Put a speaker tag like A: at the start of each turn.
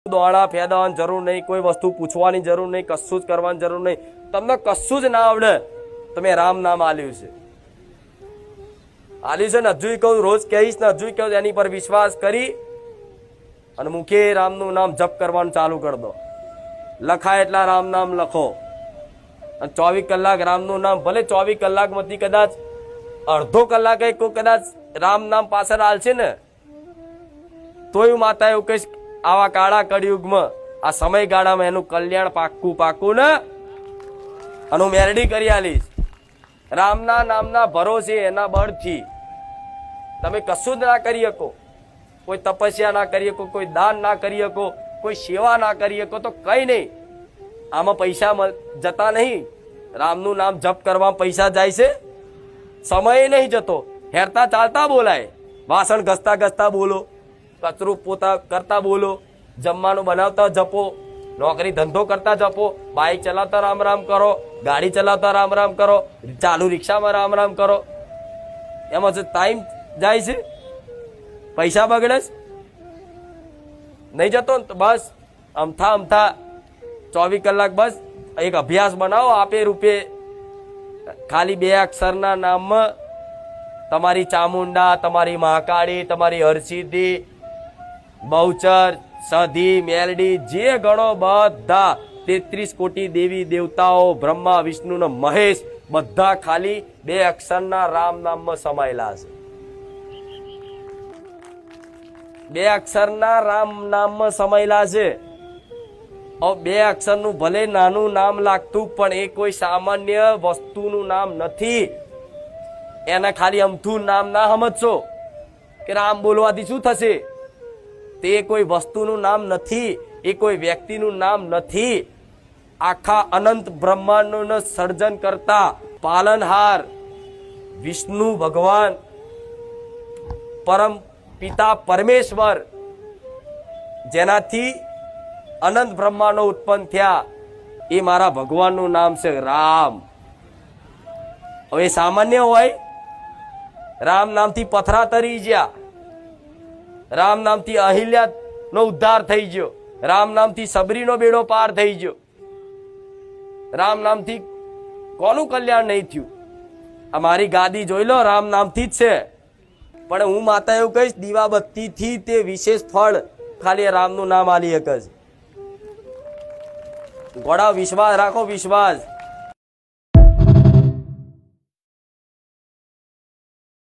A: દોડા ફેદવાની જરૂર નહીં, કોઈ વસ્તુ પૂછવાની જરૂર નહીં, કશું જ કરવાની જરૂર નહીં. તમને કશું જ ના આવડે, તમે રામ નામ આલ્યું છે. ને હજુ કહું, રોજ કહીશ ને હજુ કહું, એની પર વિશ્વાસ કરી અને મુખે રામનું નામ જપ કરવાનું ચાલુ કરી દો. લખાય એટલા રામ નામ લખો અને 24 કલાક રામનું નામ, ભલે 24 કલાકમાંથી કદાચ અડધો કલાકે કોઈ કદાચ રામ નામ પાછળ હાલશે ને તોય માતા એવું કહીશ, આવા કાળા કળિયુગમાં આ સમયગાળામાં એનું કલ્યાણ પાક્કું ને અને હું મેરડી કરી આલીશ. રામના નામના ભરોસે એના બળથી તમે કશું જ ના કરી શકો. કોઈ તપસ્યા ના કરી શકો, કોઈ દાન ના કરી શકો, કોઈ સેવા ના કરી શકો તો કઈ નહીં. આમાં પૈસા જતા નહીં. રામનું નામ જપ કરવા પૈસા જાય છે, સમય નહીં જતો. હેરતા ચાલતા બોલાય, વાસણ ઘસતા ઘસતા બોલો, કચરું પોતા કરતા બોલો, જમવાનું બનાવતા જપો, નોકરી ધંધો કરતા જપો, બાઇક ચલાવતા રામ રામ કરો, ગાડી ચલાવતા રામ રામ કરો, ચાલુ રિક્ષામાં રામ રામ કરો. એમાં જે ટાઈમ જાય છે, પૈસા બગડે છે, નહીં જતો ને તો બસ અમથા 24 કલાક બસ એક અભ્યાસ બનાવો. આપે રૂપે ખાલી 2 અક્ષરના નામમાં તમારી ચામુંડા, તમારી મહાકાળી, તમારી હરસિદ્ધિ, બહુચર, સધી, મેલડી, જે ગણો બધા 33 કોટી દેવી દેવતાઓ, બ્રહ્મા વિષ્ણુ ને મહેશ, બધા ખાલી 2 અક્ષરના રામ નામમાં સમાયેલા છે. 2 અક્ષરના રામ નામમાં સમાયેલા છે. 2 અક્ષરનું ભલે નાનું નામ લાગતું પણ એ કોઈ સામાન્ય વસ્તુનું નામ નથી. એને ખાલી અમથું નામ ના સમજશો કે રામ બોલવાથી શું થશે. તે કોઈ વસ્તુનું નામ નથી, એ કોઈ વ્યક્તિનું નામ નથી. આખા અનંત બ્રહ્માંડનું સર્જન કરતા પાલનહાર વિષ્ણુ ભગવાન, પરમ પિતા પરમેશ્વર, જેનાથી અનંત બ્રહ્માંડો ઉત્પન્ન થયા, એ મારા ભગવાનનું નામ છે રામ. હવે સામાન્ય હોય, રામ નામથી પથરા તરી ગયા, રામ નામથી અહિલ્યા નો ઉદ્ધાર થઈ ગયો, રામ નામથી સબરીનો બેડો પાર થઈ ગયો, રામ નામથી કોનું કલ્યાણ નહીં થયું. આ મારી ગાદી જોઈ લો, રામ નામથી જ છે. પણ હું માતા એવું કહીશ, દીવાબત્તીથી તે વિશેષ ફળ ખાલી રામનું નામ આલી શકે છે. ઘોડા વિશ્વાસ રાખો, વિશ્વાસ.